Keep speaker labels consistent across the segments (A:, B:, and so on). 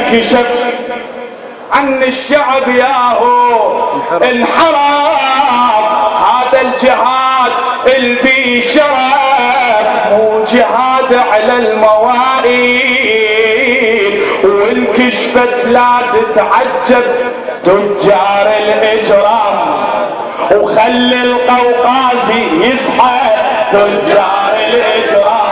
A: انكشف عن الشعب ياهو انحرف. هذا الجهاد البي شرف مو جهاد على الموائد. وانكشفت لا تتعجب تجار الاجرام وخلي القوقازي يصحى تجار الاجرام.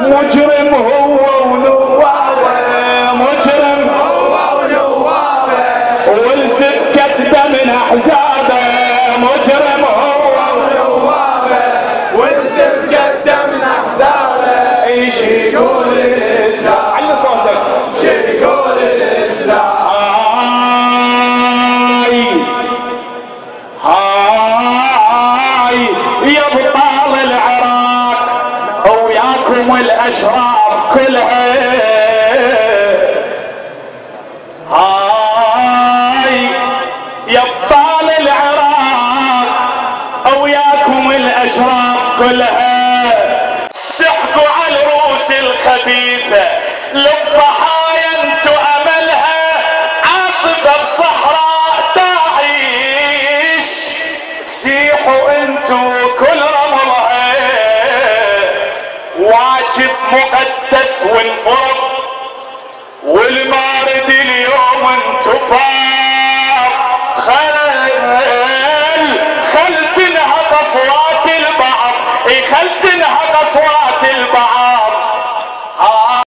A: مجرم هو ونوابه مجرم هو ونوابه والسفكة دم من احزابه مجرم هو ونوابه والسفكة دم من احزابه. ايش يقول الاسلام؟ علي صوتك. ايش يقول الاسلام؟ هاي يا بطال العراق وياكم الاشراف كلها. هاي يا بطال العراق وياكم الاشراف كلها. سحقوا على الروس الخبيثه للضحايا انتو املها. عاصفه بصحراء تعيش سيحوا انتو كل رمضها. واجب مقدس وانفرض والمارد اليوم انتفاض. خل تنهض اصوات البعض خل تنهض اصوات البعض.